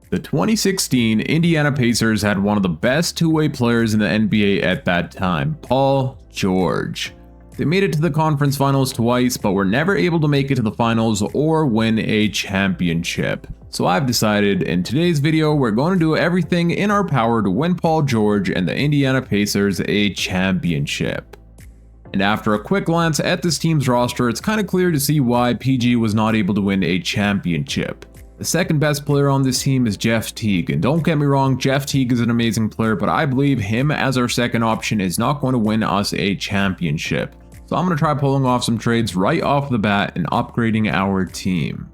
The 2016 Indiana Pacers had one of the best two-way players in the NBA at that time, Paul George. They made it to the conference finals twice, but were never able to make it to the finals or win a championship. So I've decided in today's video we're going to do everything in our power to win Paul George and the Indiana Pacers a championship. And after a quick glance at this team's roster, it's kind of clear to see why PG was not able to win a championship. The second best player on this team is Jeff Teague, and don't get me wrong, Jeff Teague is an amazing player, but I believe him as our second option is not going to win us a championship. So I'm going to try pulling off some trades right off the bat and upgrading our team.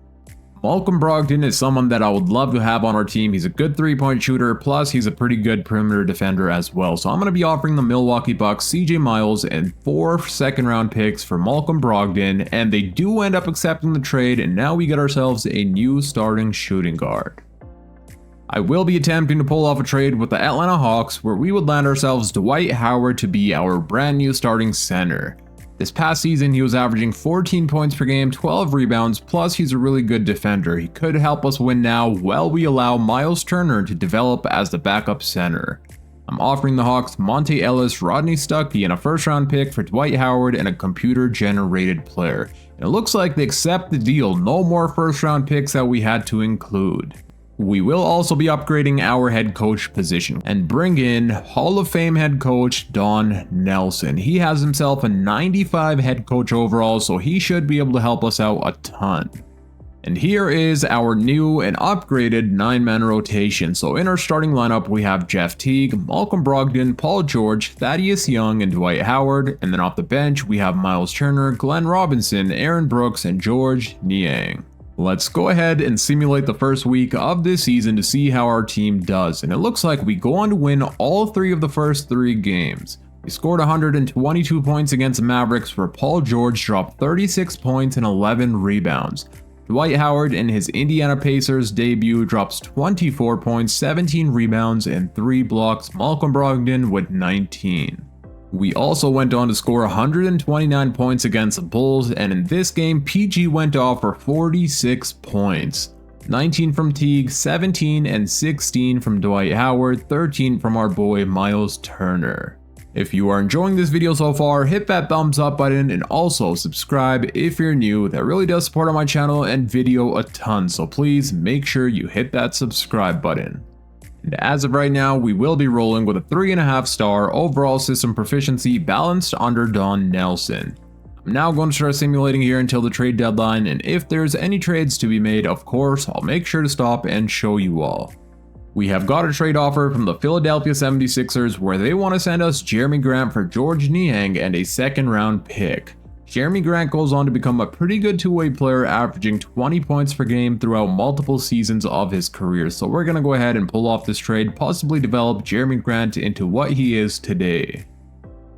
Malcolm Brogdon is someone that I would love to have on our team. He's a good three-point shooter, plus he's a pretty good perimeter defender as well. So I'm going to be offering the Milwaukee Bucks CJ Miles and 4 second-round picks for Malcolm Brogdon, and they do end up accepting the trade, and now we get ourselves a new starting shooting guard. I will be attempting to pull off a trade with the Atlanta Hawks where we would land ourselves Dwight Howard to be our brand new starting center. This past season, he was averaging 14 points per game, 12 rebounds, plus he's a really good defender. He could help us win now while we allow Miles Turner to develop as the backup center. I'm offering the Hawks Monte Ellis, Rodney Stuckey, and a first-round pick for Dwight Howard and a computer-generated player. And it looks like they accept the deal, no more first-round picks that we had to include. We will also be upgrading our head coach position and bring in Hall of Fame head coach Don Nelson. He has himself a 95 head coach overall, so he should be able to help us out a ton. And here is our new and upgraded 9-man rotation. So in our starting lineup, we have Jeff Teague, Malcolm Brogdon, Paul George, Thaddeus Young, and Dwight Howard. And then off the bench, we have Miles Turner, Glenn Robinson, Aaron Brooks, and George Niang. Let's go ahead and simulate the first week of this season to see how our team does, and it looks like we go on to win all 3 of the first 3 games. We scored 122 points against the Mavericks where Paul George dropped 36 points and 11 rebounds. Dwight Howard in his Indiana Pacers debut drops 24 points, 17 rebounds, and 3 blocks. Malcolm Brogdon with 19. We also went on to score 129 points against the Bulls, and in this game, PG went off for 46 points. 19 from Teague, 17 and 16 from Dwight Howard, 13 from our boy Miles Turner. If you are enjoying this video so far, hit that thumbs up button and also subscribe if you're new. That really does support my channel and video a ton, so please make sure you hit that subscribe button. And as of right now, we will be rolling with a 3.5-star overall system proficiency balanced under Don Nelson. I'm now going to start simulating here until the trade deadline, and if there's any trades to be made, of course, I'll make sure to stop and show you all. We have got a trade offer from the Philadelphia 76ers where they want to send us Jeremy Grant for George Niang and a second-round pick. Jeremy Grant goes on to become a pretty good two-way player, averaging 20 points per game throughout multiple seasons of his career. So we're going to go ahead and pull off this trade, possibly develop Jeremy Grant into what he is today.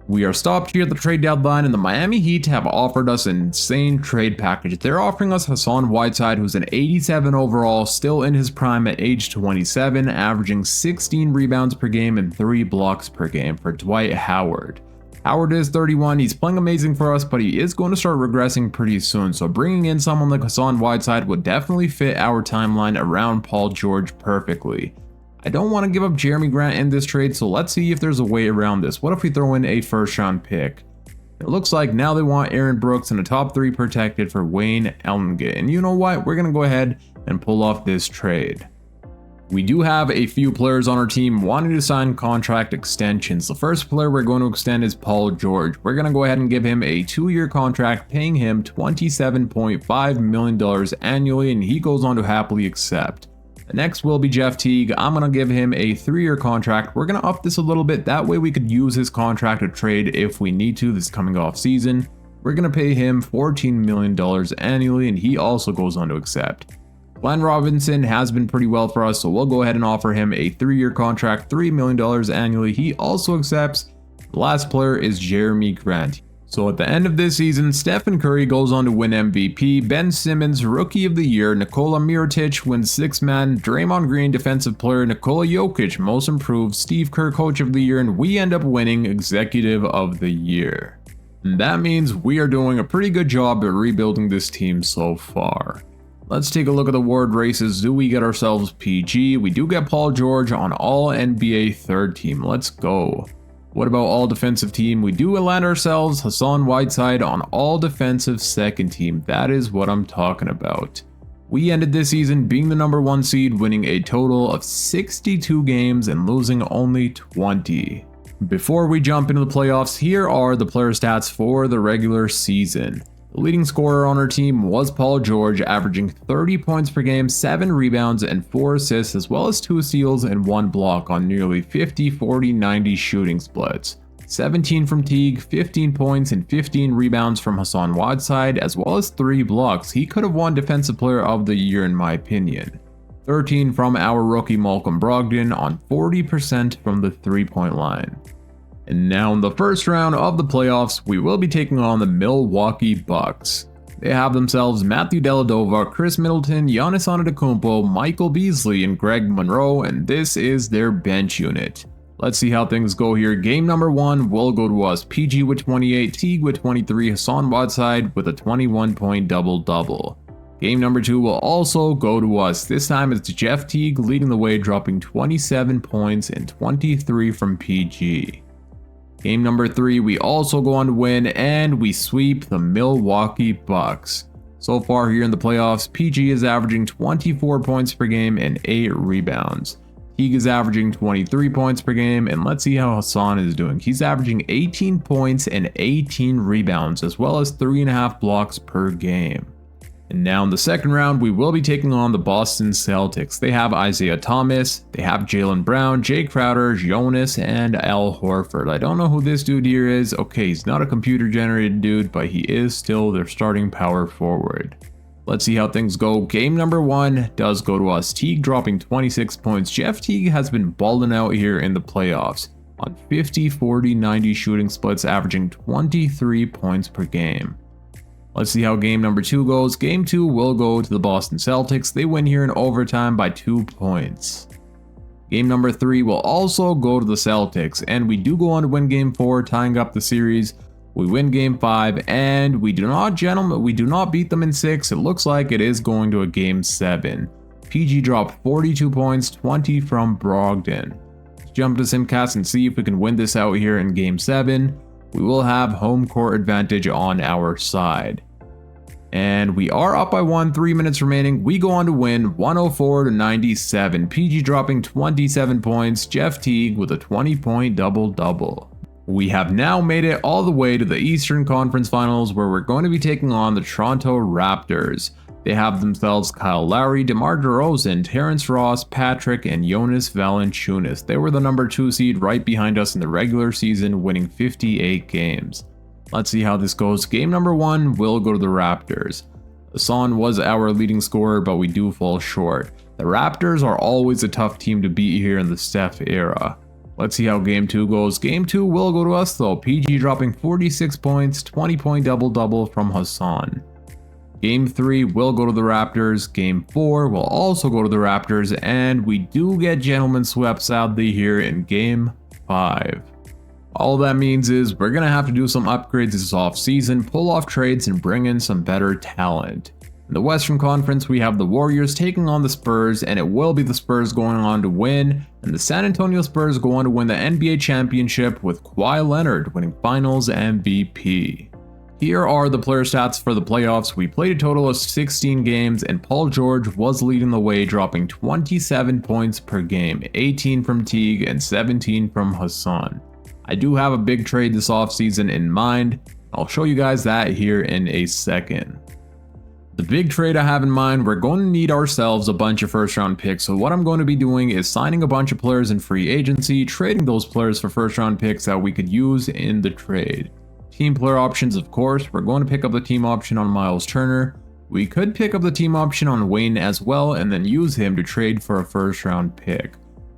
We are stopped here at the trade deadline, and the Miami Heat have offered us an insane trade package. They're offering us Hassan Whiteside, who's an 87 overall, still in his prime at age 27, averaging 16 rebounds per game and 3 blocks per game for Dwight Howard. Howard is 31, he's playing amazing for us, but he is going to start regressing pretty soon, so bringing in someone like Hassan Whiteside would definitely fit our timeline around Paul George perfectly. I don't want to give up Jeremy Grant in this trade, so let's see if there's a way around this. What if we throw in a first-round pick? It looks like now they want Aaron Brooks and a top 3 protected for Wayne Ellington, and you know what? We're going to go ahead and pull off this trade. We do have a few players on our team wanting to sign contract extensions. The first player we're going to extend is Paul George. We're going to go ahead and give him a 2-year contract, paying him $27.5 million annually, and he goes on to happily accept. The next will be Jeff Teague. I'm going to give him a 3-year contract. We're going to up this a little bit. That way we could use his contract to trade if we need to this coming off season. We're going to pay him $14 million annually, and he also goes on to accept. Glenn Robinson has been pretty well for us, so we'll go ahead and offer him a 3-year contract, $3 million annually. He also accepts. The last player is Jeremy Grant. So at the end of this season, Stephen Curry goes on to win MVP, Ben Simmons Rookie of the Year, Nikola Mirotic wins 6th Man, Draymond Green Defensive Player, Nikola Jokic Most Improved, Steve Kerr Coach of the Year, and we end up winning Executive of the Year. And that means we are doing a pretty good job at rebuilding this team so far. Let's take a look at the award races. Do we get ourselves PG? We do get Paul George on all NBA third team. Let's go. What about all defensive team? We do land ourselves Hassan Whiteside on all defensive second team. That is what I'm talking about. We ended this season being the number 1 seed, winning a total of 62 games and losing only 20. Before we jump into the playoffs, here are the player stats for the regular season. The leading scorer on our team was Paul George, averaging 30 points per game, 7 rebounds, and 4 assists, as well as 2 steals and 1 block on nearly 50-40-90 shooting splits. 17 from Teague, 15 points, and 15 rebounds from Hassan Whiteside, as well as 3 blocks. He could have won Defensive Player of the Year in my opinion. 13 from our rookie Malcolm Brogdon on 40% from the 3-point line. And now in the first round of the playoffs, we will be taking on the Milwaukee Bucks. They have themselves Matthew Dellavedova, Chris Middleton, Giannis Antetokounmpo, Michael Beasley, and Greg Monroe, and this is their bench unit. Let's see how things go here. Game number 1 will go to us. PG with 28, Teague with 23, Hassan Whiteside with a 21-point double-double. Game number 2 will also go to us. This time it's Jeff Teague leading the way, dropping 27 points and 23 from PG. Game number 3, we also go on to win, and we sweep the Milwaukee Bucks. So far here in the playoffs, PG is averaging 24 points per game and 8 rebounds. Teague is averaging 23 points per game, and let's see how Hassan is doing. He's averaging 18 points and 18 rebounds, as well as 3.5 blocks per game. And now in the second round, we will be taking on the Boston Celtics. They have Isaiah Thomas, they have Jaylen Brown, Jay Crowder, Jonas, and Al Horford. I don't know who this dude here is. Okay, he's not a computer generated dude, but he is still their starting power forward. Let's see how things go. Game number 1 does go to us. Teague dropping 26 points. Jeff Teague has been balling out here in the playoffs on 50-40-90 shooting splits, averaging 23 points per game. Let's see how game number 2 goes. Game 2 will go to the Boston Celtics. They win here in overtime by 2 points. Game number 3 will also go to the Celtics, and we do go on to win game 4, tying up the series. We win game 5, and we do not beat them in 6. It looks like it is going to a game 7. PG dropped 42 points, 20 from Brogdon. Let's jump to Simcast and see if we can win this out here in game 7. We will have home court advantage on our side. And we are up by 1, 3 minutes remaining. We go on to win 104-97. PG dropping 27 points, Jeff Teague with a 20-point double-double. We have now made it all the way to the Eastern Conference Finals, where we're going to be taking on the Toronto Raptors. They have themselves Kyle Lowry, DeMar DeRozan, Terrence Ross, Patrick, and Jonas Valanciunas. They were the number 2 seed right behind us in the regular season, winning 58 games. Let's see how this goes. Game number 1 will go to the Raptors. Hassan was our leading scorer, but we do fall short. The Raptors are always a tough team to beat here in the Steph era. Let's see how game 2 goes. Game 2 will go to us though. PG dropping 46 points, 20-point double-double from Hassan. Game 3 will go to the Raptors. Game 4 will also go to the Raptors, and we do get gentlemen swept sadly here in Game 5. All that means is we're going to have to do some upgrades this offseason, pull off trades, and bring in some better talent. In the Western Conference, we have the Warriors taking on the Spurs, and it will be the Spurs going on to win, and the San Antonio Spurs go on to win the NBA championship with Kawhi Leonard winning Finals MVP. Here are the player stats for the playoffs. We played a total of 16 games, and Paul George was leading the way, dropping 27 points per game, 18 from Teague and 17 from Hassan. I do have a big trade this offseason in mind. I'll show you guys that here in a second. The big trade I have in mind, we're going to need ourselves a bunch of first round picks. So what I'm going to be doing is signing a bunch of players in free agency, trading those players for first round picks that we could use in the trade. Team player options, of course, we're going to pick up the team option on Miles Turner. We could pick up the team option on Wayne as well and then use him to trade for a first round pick.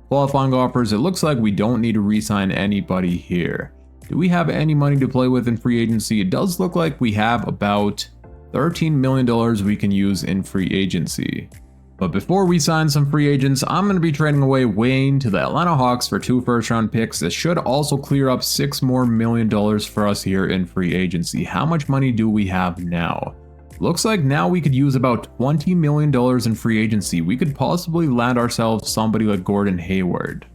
Qualifying offers, it looks like we don't need to re-sign anybody here. Do we have any money to play with in free agency? It does look like we have about $13 million we can use in free agency. But before we sign some free agents, I'm going to be trading away Wayne to the Atlanta Hawks for 2 first round picks. This should also clear up $6 more million for us here in free agency. How much money do we have now? Looks like now we could use about $20 million in free agency. We could possibly land ourselves somebody like Gordon Hayward.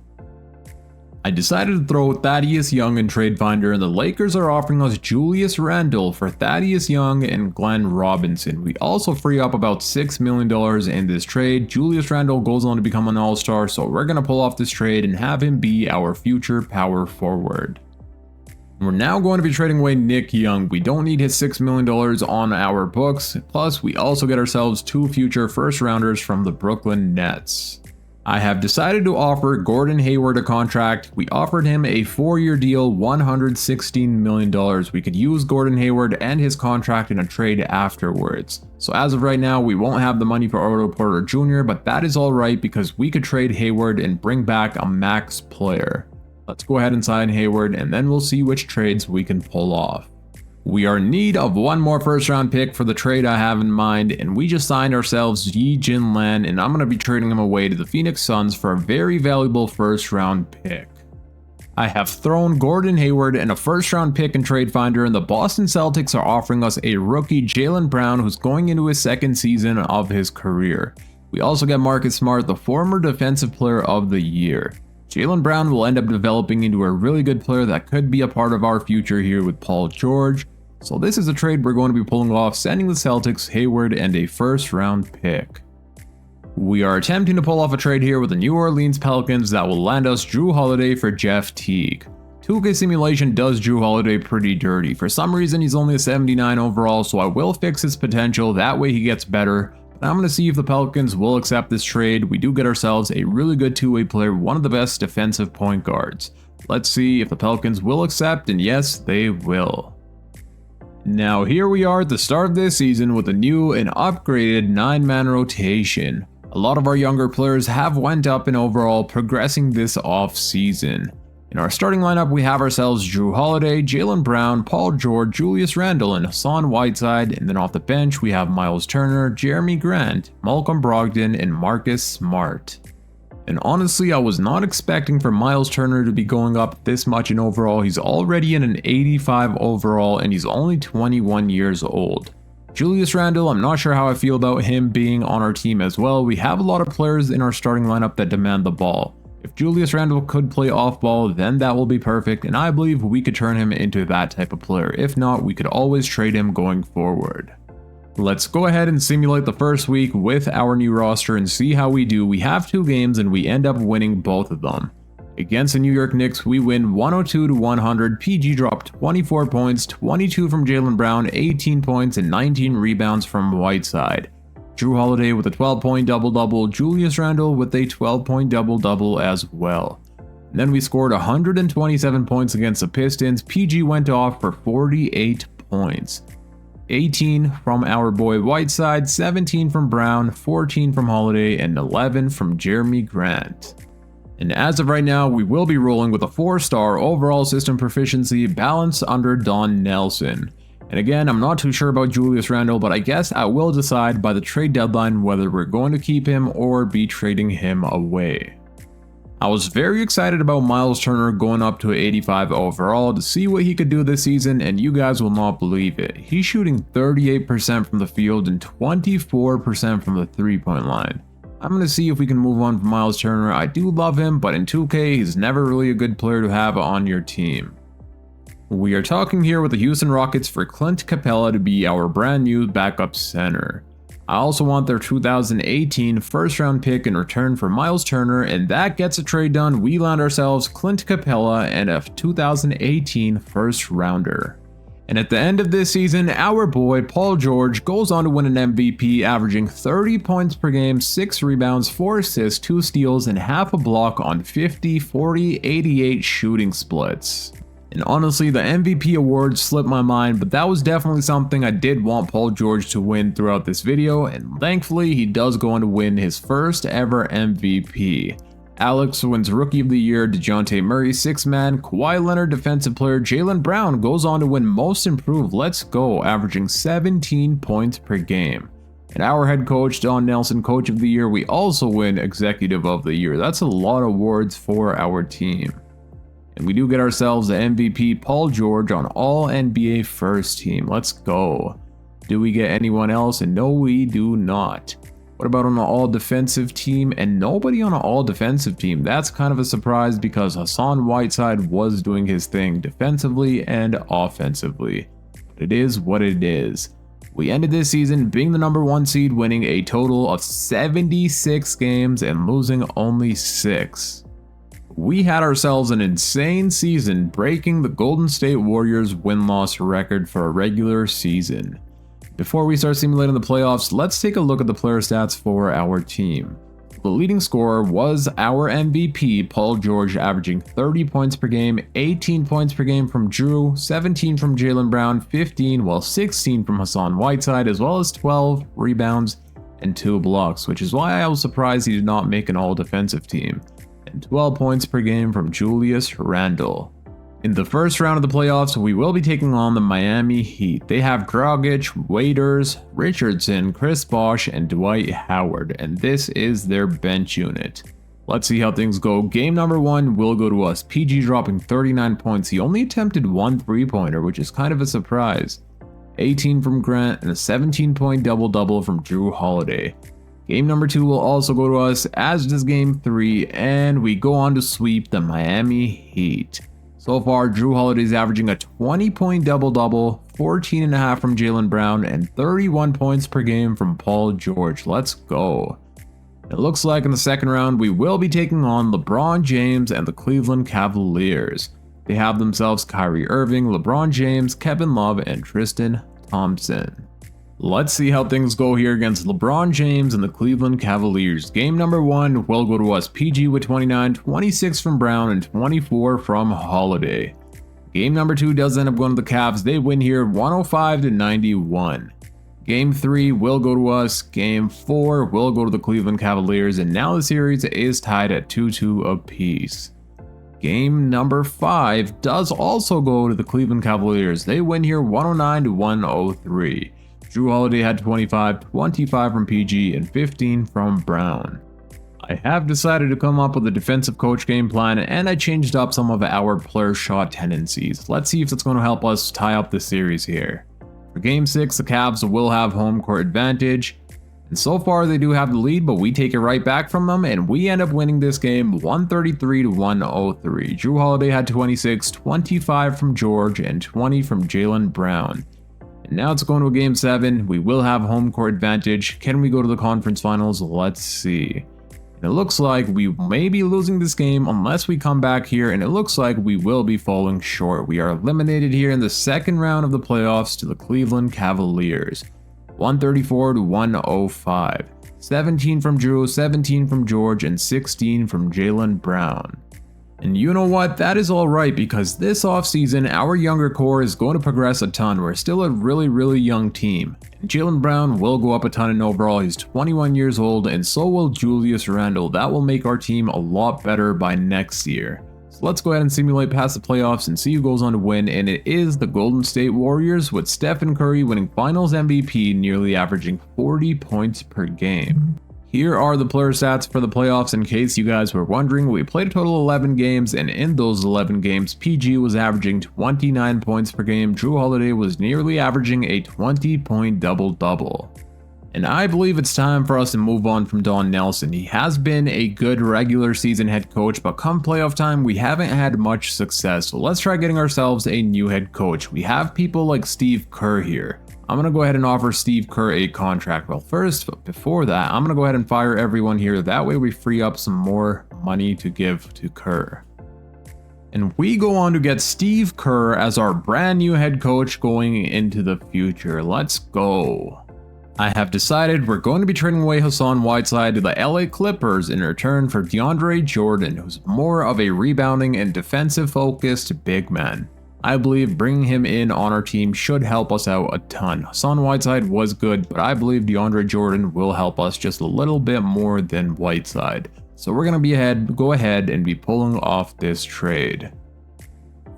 I decided to throw Thaddeus Young in Trade Finder, and the Lakers are offering us Julius Randle for Thaddeus Young and Glenn Robinson. We also free up about $6 million in this trade. Julius Randle goes on to become an all-star, so we're going to pull off this trade and have him be our future power forward. We're now going to be trading away Nick Young. We don't need his $6 million on our books, plus we also get ourselves 2 future first rounders from the Brooklyn Nets. I have decided to offer Gordon Hayward a contract. We offered him a 4-year deal, $116 million. We could use Gordon Hayward and his contract in a trade afterwards. So as of right now, we won't have the money for Otto Porter Jr., but that is alright because we could trade Hayward and bring back a max player. Let's go ahead and sign Hayward, and then we'll see which trades we can pull off. We are in need of one more first round pick for the trade I have in mind, and we just signed ourselves Yi Jin Lan, and I'm going to be trading him away to the Phoenix Suns for a very valuable first round pick. I have thrown Gordon Hayward and a first round pick in Trade Finder, and the Boston Celtics are offering us a rookie Jaylen Brown who's going into his 2nd season of his career. We also get Marcus Smart, the former Defensive Player of the Year. Jaylen Brown will end up developing into a really good player that could be a part of our future here with Paul George. So this is a trade we're going to be pulling off, sending the Celtics Hayward and a first round pick. We are attempting to pull off a trade here with the New Orleans Pelicans that will land us Drew Holiday for Jeff Teague. 2K Simulation does Drew Holiday pretty dirty. For some reason he's only a 79 overall, so I will fix his potential, that way he gets better. But I'm going to see if the Pelicans will accept this trade. We do get ourselves a really good 2-way player, one of the best defensive point guards. Let's see if the Pelicans will accept, and yes, they will. Now here we are at the start of this season with a new and upgraded 9-man rotation. A lot of our younger players have went up in overall, progressing this off-season. In our starting lineup we have ourselves Drew Holiday, Jaylen Brown, Paul George, Julius Randle, and Hassan Whiteside, and then off the bench we have Miles Turner, Jeremy Grant, Malcolm Brogdon, and Marcus Smart. And honestly, I was not expecting for Miles Turner to be going up this much in overall. He's already in an 85 overall and he's only 21 years old. Julius Randle, I'm not sure how I feel about him being on our team as well. We have a lot of players in our starting lineup that demand the ball. If Julius Randle could play off ball, then that will be perfect, and I believe we could turn him into that type of player. If not, we could always trade him going forward. Let's go ahead and simulate the first week with our new roster and see how we do. We have 2 games and we end up winning both of them. Against the New York Knicks, we win 102-100. PG dropped 24 points, 22 from Jaylen Brown, 18 points, and 19 rebounds from Whiteside. Drew Holiday with a 12-point double-double, Julius Randle with a 12-point double-double as well. And then we scored 127 points against the Pistons. PG went off for 48 points. 18 from our boy Whiteside, 17 from Brown, 14 from Holiday, and 11 from Jeremy Grant. And as of right now, we will be rolling with a 4-star overall system proficiency balance under Don Nelson. And again, I'm not too sure about Julius Randle, but I guess I will decide by the trade deadline whether we're going to keep him or be trading him away. I was very excited about Miles Turner going up to 85 overall to see what he could do this season, and you guys will not believe it. He's shooting 38% from the field and 24% from the 3-point line. I'm going to see if we can move on from Miles Turner. I do love him, but in 2K, he's never really a good player to have on your team. We are talking here with the Houston Rockets for Clint Capella to be our brand new backup center. I also want their 2018 first round pick in return for Miles Turner, and that gets a trade done. We land ourselves Clint Capella and a 2018 first rounder. And at the end of this season, our boy Paul George goes on to win an MVP, averaging 30 points per game, 6 rebounds, 4 assists, 2 steals, and half a block on 50, 40, 88 shooting splits. And honestly, the MVP award slipped my mind, but that was definitely something I did want Paul George to win throughout this video, and thankfully he does go on to win his first ever MVP. Alex wins Rookie of the Year, DeJounte Murray 6-man, Kawhi Leonard Defensive Player, Jaylen Brown goes on to win Most Improved, let's go, averaging 17 points per game. And our head coach, Don Nelson, Coach of the Year, we also win Executive of the Year. That's a lot of awards for our team. And we do get ourselves the MVP, Paul George, on All NBA First Team. Let's go. Do we get anyone else? And no, we do not. What about on an all-defensive team? And nobody on an all-defensive team. That's kind of a surprise because Hassan Whiteside was doing his thing defensively and offensively. But it is what it is. We ended this season being the #1 seed, winning a total of 76 games and losing only 6. We had ourselves an insane season, breaking the Golden State Warriors win-loss record for a regular season. Before we start simulating the playoffs, let's take a look at the player stats for our team. The leading scorer was our MVP, Paul George, averaging 30 points per game, 18 points per game from Drew, 17 from Jaylen Brown, 15, while 16 from Hassan Whiteside, as well as 12 rebounds and 2 blocks, which is why I was surprised he did not make an all-defensive team, and 12 points per game from Julius Randle. In the first round of the playoffs, we will be taking on the Miami Heat. They have Dragic, Waiters, Richardson, Chris Bosh, and Dwight Howard, and this is their bench unit. Let's see how things go. Game number 1 will go to us. PG dropping 39 points. He only attempted 1 3-pointer, which is kind of a surprise. 18 from Grant and a 17-point double-double from Drew Holiday. Game number 2 will also go to us, as does game 3, and we go on to sweep the Miami Heat. So far, Drew Holiday is averaging a 20-point double-double, 14.5 from Jaylen Brown, and 31 points per game from Paul George. Let's go. It looks like in the second round, we will be taking on LeBron James and the Cleveland Cavaliers. They have themselves Kyrie Irving, LeBron James, Kevin Love, and Tristan Thompson. Let's see how things go here against LeBron James and the Cleveland Cavaliers. Game number 1 will go to us. PG with 29, 26 from Brown, and 24 from Holiday. Game number 2 does end up going to the Cavs. They win here 105-91. Game 3 will go to us. Game 4 will go to the Cleveland Cavaliers, and now the series is tied at 2-2 apiece. Game number 5 does also go to the Cleveland Cavaliers. They win here 109-103. Drew Holiday had 25, 25 from PG, and 15 from Brown. I have decided to come up with a defensive coach game plan, and I changed up some of our player shot tendencies. Let's see if that's going to help us tie up the series here. For game 6, the Cavs will have home court advantage, and so far they do have the lead, but we take it right back from them, and we end up winning this game 133-103. Drew Holiday had 26, 25 from George, and 20 from Jaylen Brown. Now it's going to a game 7. We will have home court advantage. Can we go to the conference finals? Let's see. And it looks like we may be losing this game unless we come back here, and it looks like we will be falling short. We are eliminated here in the second round of the playoffs to the Cleveland Cavaliers. 134-105. 17 from Drew, 17 from George, and 16 from Jaylen Brown. And you know what, that is alright, because this offseason, our younger core is going to progress a ton. We're still a really young team. And Jaylen Brown will go up a ton in overall. He's 21 years old, and so will Julius Randle. That will make our team a lot better by next year. So let's go ahead and simulate past the playoffs and see who goes on to win, and it is the Golden State Warriors, with Stephen Curry winning Finals MVP, nearly averaging 40 points per game. Here are the player stats for the playoffs in case you guys were wondering. We played a total of 11 games, and in those 11 games, PG was averaging 29 points per game. Drew Holiday was nearly averaging a 20-point double-double. And I believe it's time for us to move on from Don Nelson. He has been a good regular season head coach, but come playoff time, we haven't had much success. So let's try getting ourselves a new head coach. We have people like Steve Kerr here. I'm going to go ahead and offer Steve Kerr a contract. Well, first, before that, I'm going to go ahead and fire everyone here. That way we free up some more money to give to Kerr. And we go on to get Steve Kerr as our brand new head coach going into the future. Let's go. I have decided we're going to be trading away Hassan Whiteside to the LA Clippers in return for DeAndre Jordan, who's more of a rebounding and defensive focused big man. I believe bringing him in on our team should help us out a ton. Hassan Whiteside was good, but I believe DeAndre Jordan will help us just a little bit more than Whiteside. So we're going to go ahead and be pulling off this trade.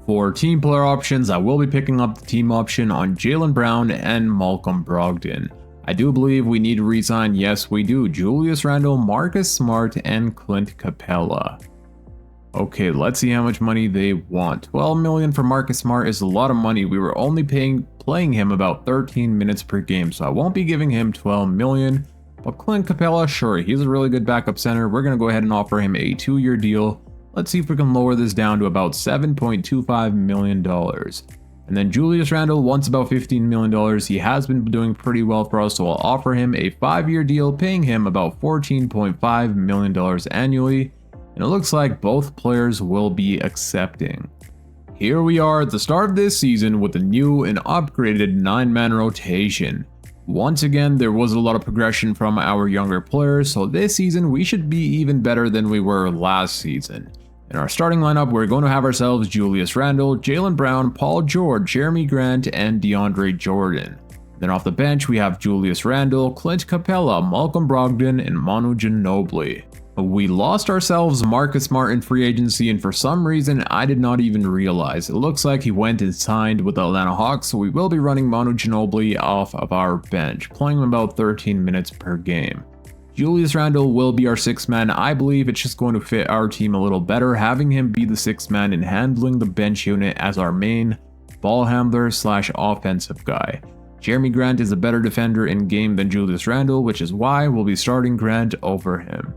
For team player options, I will be picking up the team option on Jaylen Brown and Malcolm Brogdon. I do believe we need to re-sign, yes we do, Julius Randle, Marcus Smart, and Clint Capella. Okay, let's see how much money they want. 12 million for Marcus Smart is a lot of money. We were only playing him about 13 minutes per game, so I won't be giving him 12 million. But Clint Capella, sure, he's a really good backup center. We're going to go ahead and offer him a 2-year deal. Let's see if we can lower this down to about $7.25 million. And then Julius Randle wants about $15 million. He has been doing pretty well for us, so I'll offer him a 5-year deal, paying him about $14.5 million annually. And it looks like both players will be accepting. Here we are at the start of this season with a new and upgraded 9-man rotation. Once again, there was a lot of progression from our younger players, so this season we should be even better than we were last season. In our starting lineup, we're going to have ourselves Julius Randle, Jaylen Brown, Paul George, Jeremy Grant, and DeAndre Jordan. Then off the bench, we have Julius Randle, Clint Capella, Malcolm Brogdon, and Manu Ginobili. We lost ourselves Marcus Smart in free agency, and for some reason I did not even realize. It looks like he went and signed with the Atlanta Hawks, so we will be running Manu Ginobili off of our bench, playing him about 13 minutes per game. Julius Randle will be our 6th man. I believe it's just going to fit our team a little better, having him be the 6th man and handling the bench unit as our main ball handler / offensive guy. Jeremy Grant is a better defender in game than Julius Randle, which is why we'll be starting Grant over him.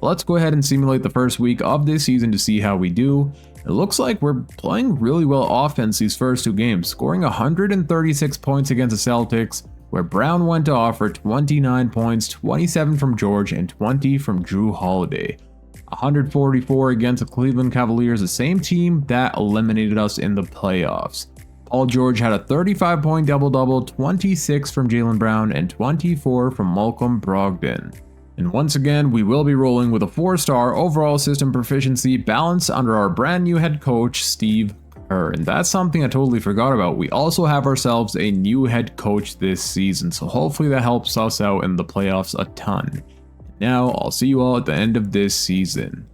Let's go ahead and simulate the first week of this season to see how we do. It looks like we're playing really well offense these first 2 games, scoring 136 points against the Celtics, where Brown went off for 29 points, 27 from George, and 20 from Drew Holiday. 144 against the Cleveland Cavaliers, the same team that eliminated us in the playoffs. Paul George had a 35-point double-double, 26 from Jaylen Brown, and 24 from Malcolm Brogdon. And once again, we will be rolling with a 4-star overall system proficiency balance under our brand new head coach, Steve Kerr. And that's something I totally forgot about. We also have ourselves a new head coach this season, so hopefully that helps us out in the playoffs a ton. Now, I'll see you all at the end of this season.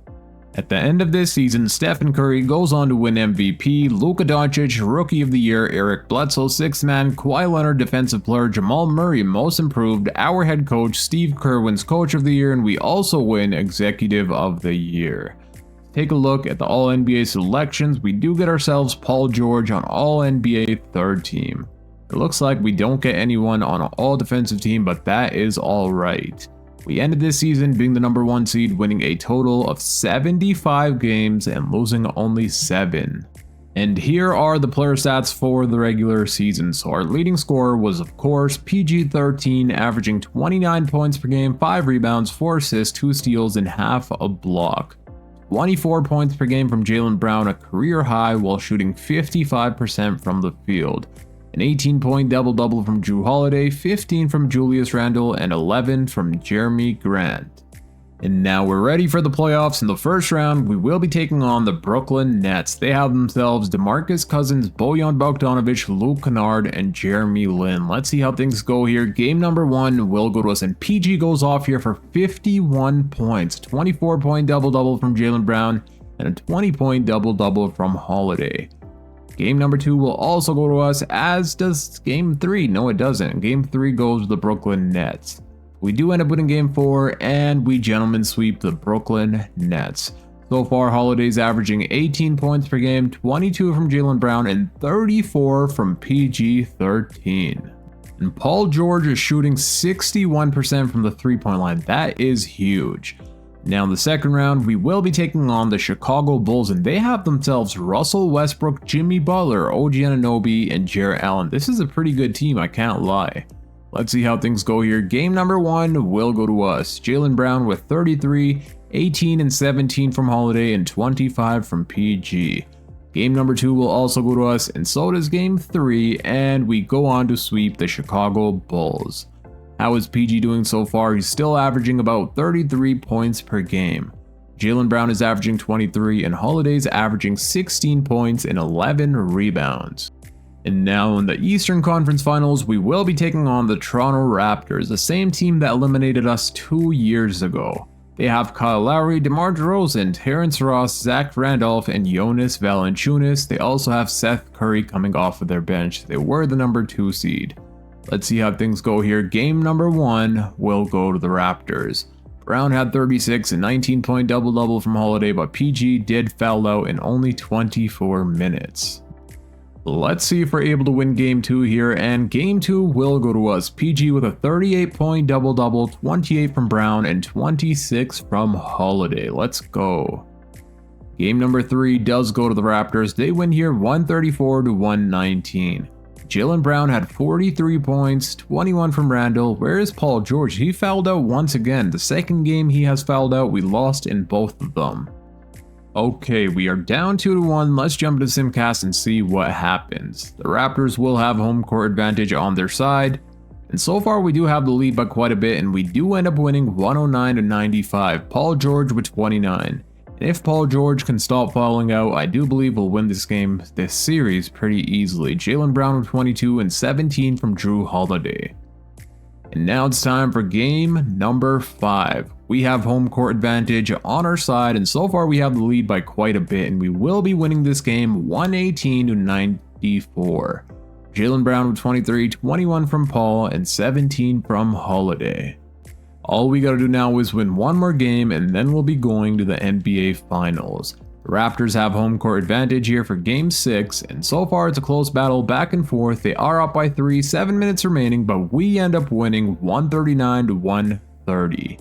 At the end of this season, Stephen Curry goes on to win MVP, Luka Doncic, Rookie of the Year, Eric Bledsoe, 6th man, Kawhi Leonard, Defensive Player, Jamal Murray, Most Improved, our head coach, Steve Kerr wins Coach of the Year, and we also win Executive of the Year. Take a look at the All-NBA selections. We do get ourselves Paul George on All-NBA 3rd team. It looks like we don't get anyone on an All-Defensive team, but that is alright. We ended this season being the number 1 seed, winning a total of 75 games and losing only 7. And here are the player stats for the regular season. So our leading scorer was of course PG-13, averaging 29 points per game, 5 rebounds, 4 assists, 2 steals, and half a block. 24 points per game from Jaylen Brown, a career high, while shooting 55% from the field. An 18-point double-double from Drew Holiday, 15 from Julius Randle, and 11 from Jeremy Grant. And now we're ready for the playoffs. In the first round, we will be taking on the Brooklyn Nets. They have themselves DeMarcus Cousins, Bojan Bogdanovic, Luke Kennard, and Jeremy Lin. Let's see how things go here. Game number 1 will go to us, and PG goes off here for 51 points. 24-point double-double from Jaylen Brown, and a 20-point double-double from Holiday. Game number 2 will also go to us, as does game 3. No, it doesn't. Game 3 goes to the Brooklyn Nets. We do end up winning game 4, and we gentlemen sweep the Brooklyn Nets. So far, Holiday's averaging 18 points per game, 22 from Jaylen Brown, and 34 from PG-13. And Paul George is shooting 61% from the 3-point line. That is huge. Now in the second round, we will be taking on the Chicago Bulls, and they have themselves Russell Westbrook, Jimmy Butler, OG Anunoby, and Jarrett Allen. This is a pretty good team, I can't lie. Let's see how things go here. Game number 1 will go to us. Jaylen Brown with 33, 18 and 17 from Holiday, and 25 from PG. Game number 2 will also go to us, and so does game 3, and we go on to sweep the Chicago Bulls. How is PG doing so far? He's still averaging about 33 points per game. Jaylen Brown is averaging 23, and Holiday's averaging 16 points and 11 rebounds. And now in the Eastern Conference Finals, we will be taking on the Toronto Raptors, the same team that eliminated us 2 years ago. They have Kyle Lowry, DeMar DeRozan, Terrence Ross, Zach Randolph, and Jonas Valanciunas. They also have Seth Curry coming off of their bench. They were the number 2 seed. Let's see how things go here. Game number 1 will go to the Raptors. Brown had 36 and 19-point double-double from Holiday, but PG did foul out in only 24 minutes. Let's see if we're able to win Game 2 here, and Game 2 will go to us. PG with a 38-point double-double, 28 from Brown, and 26 from Holiday. Let's go. Game number 3 does go to the Raptors. They win here 134 to 119. Jaylen Brown had 43 points, 21 from Randall. Where is Paul George? He fouled out once again. The second game he has fouled out, we lost in both of them. Okay, we are down 2-1. Let's jump to Simcast and see what happens. The Raptors will have home court advantage on their side. And so far we do have the lead by quite a bit, and we do end up winning 109 to 95. Paul George with 29. And if Paul George can stop fouling out, I do believe we'll win this series pretty easily. Jaylen Brown with 22 and 17 from Jrue Holiday. And now it's time for game number 5. We have home court advantage on our side, and so far we have the lead by quite a bit, and we will be winning this game 118 to 94. Jaylen Brown with 23, 21 from Paul, and 17 from Holiday. All we gotta do now is win one more game, and then we'll be going to the NBA Finals. The Raptors have home court advantage here for Game 6, and so far it's a close battle back and forth. They are up by 3, 7 minutes remaining, but we end up winning 139 to 130.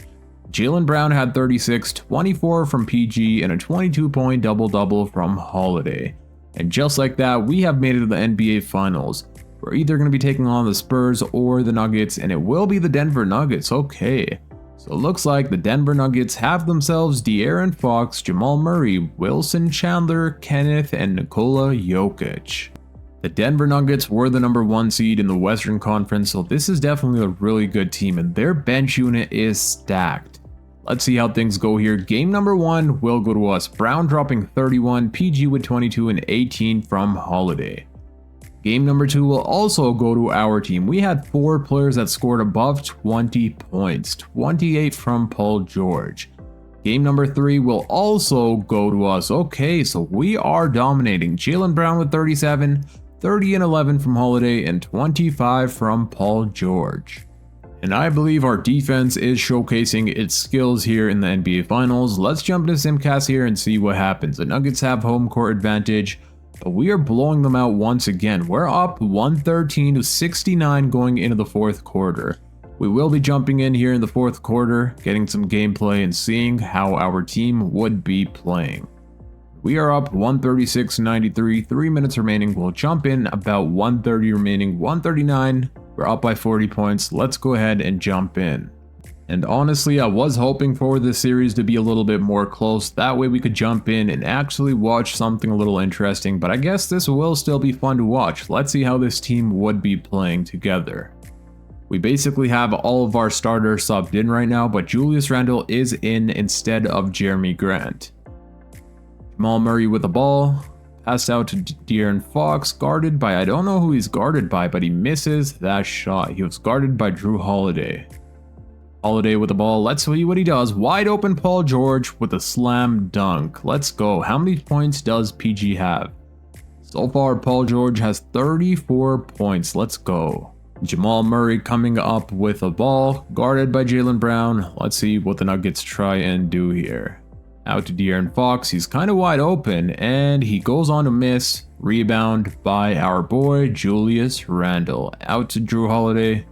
Jaylen Brown had 36, 24 from PG, and a 22-point double-double from Holiday. And just like that, we have made it to the NBA Finals. We're either going to be taking on the Spurs or the Nuggets, and it will be the Denver Nuggets. Okay, so it looks like the Denver Nuggets have themselves De'Aaron Fox, Jamal Murray, Wilson Chandler, Kenneth, and Nikola Jokic. The Denver Nuggets were the number 1 seed in the Western Conference, so this is definitely a really good team, and their bench unit is stacked. Let's see how things go here. Game number 1 will go to us. Brown dropping 31, PG with 22, and 18 from Holiday. Game number 2 will also go to our team. We had 4 players that scored above 20 points, 28 from Paul George. Game number 3 will also go to us. Okay, so we are dominating. Jaylen Brown with 37, 30 and 11 from Holiday, and 25 from Paul George. And I believe our defense is showcasing its skills here in the NBA Finals. Let's jump into Simcast here and see what happens. The Nuggets have home court advantage, but we are blowing them out once again. We're up 113 to 69 going into the 4th quarter. We will be jumping in here in the 4th quarter, getting some gameplay and seeing how our team would be playing. We are up 136-93, 3 minutes remaining. We'll jump in about 130 remaining, 139. We're up by 40 points. Let's go ahead and jump in. And honestly, I was hoping for this series to be a little bit more close. That way we could jump in and actually watch something a little interesting, but I guess this will still be fun to watch. Let's see how this team would be playing together. We basically have all of our starters subbed in right now, but Julius Randle is in instead of Jeremy Grant. Jamal Murray with the ball. Passed out to De'Aaron Fox, guarded by, I don't know who he's guarded by, but he misses that shot. He was guarded by Jrue Holiday. Holiday with the ball. Let's see what he does. Wide open Paul George with a slam dunk. Let's go. How many points does PG have? So far, Paul George has 34 points. Let's go. Jamal Murray coming up with a ball, guarded by Jaylen Brown. Let's see what the Nuggets try and do here. Out to De'Aaron Fox. He's kind of wide open, and he goes on to miss. Rebound by our boy Julius Randle. Out to Jrue Holiday.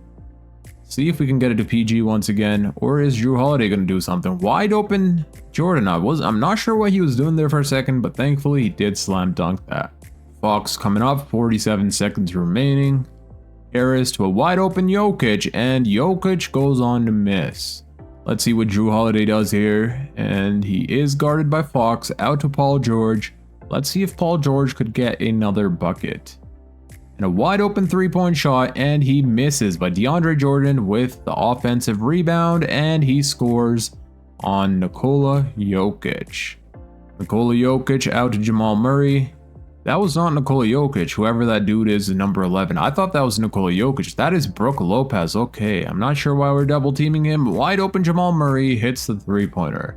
See if we can get it to PG once again, or is Jrue Holiday going to do something? Wide open Jordan. I'm not sure what he was doing there for a second, but thankfully he did slam dunk that. Fox coming up, 47 seconds remaining. Harris to a wide open Jokic, and Jokic goes on to miss. Let's see what Jrue Holiday does here, and he is guarded by Fox. Out to Paul George. Let's see if Paul George could get another bucket. And a wide open 3-point shot, and he misses by DeAndre Jordan with the offensive rebound, and he scores on Nikola Jokic. Nikola Jokic out to Jamal Murray. That was not Nikola Jokic, whoever that dude is, number 11. I thought that was Nikola Jokic. That is Brook Lopez. Okay, I'm not sure why we're double teaming him. Wide open Jamal Murray hits the 3-pointer.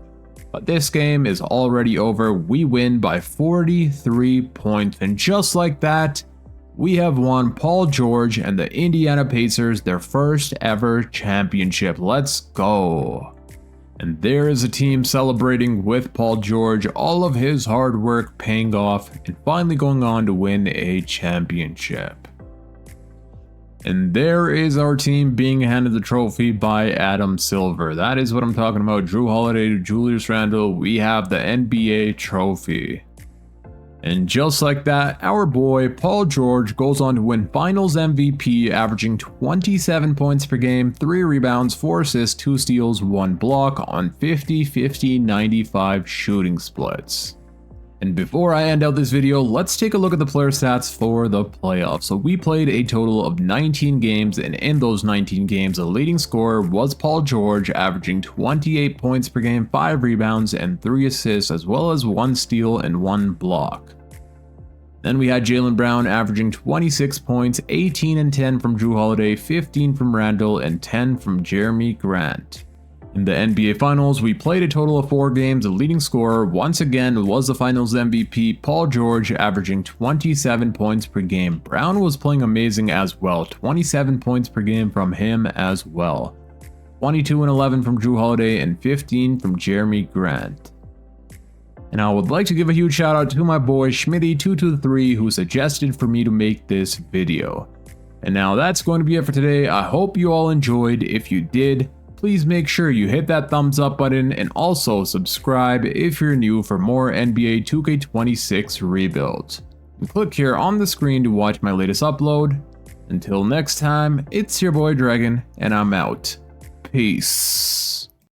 But this game is already over. We win by 43 points. And just like that, we have won Paul George and the Indiana Pacers their first ever championship. Let's go. And there is a team celebrating with Paul George, all of his hard work paying off and finally going on to win a championship. And there is our team being handed the trophy by Adam Silver. That is what I'm talking about. Drew Holiday to Julius Randle. We have the NBA trophy. And just like that, our boy Paul George goes on to win Finals MVP, averaging 27 points per game, 3 rebounds, 4 assists, 2 steals, 1 block on 50-50-95 shooting splits. And before I end out this video, let's take a look at the player stats for the playoffs. So we played a total of 19 games, and in those 19 games, the leading scorer was Paul George, averaging 28 points per game, 5 rebounds, and 3 assists, as well as 1 steal and 1 block. Then we had Jaylen Brown averaging 26 points, 18 and 10 from Drew Holiday, 15 from Randle, and 10 from Jeremy Grant. In the NBA Finals, we played a total of 4 games. The leading scorer once again was the Finals MVP, Paul George, averaging 27 points per game. Brown was playing amazing as well, 27 points per game from him as well. 22 and 11 from Drew Holiday and 15 from Jeremy Grant. And I would like to give a huge shout out to my boy Schmitty223 who suggested for me to make this video. And now that's going to be it for today. I hope you all enjoyed. If you did, please make sure you hit that thumbs up button and also subscribe if you're new for more NBA 2K26 rebuilds. And click here on the screen to watch my latest upload. Until next time, it's your boy Dragon and I'm out. Peace.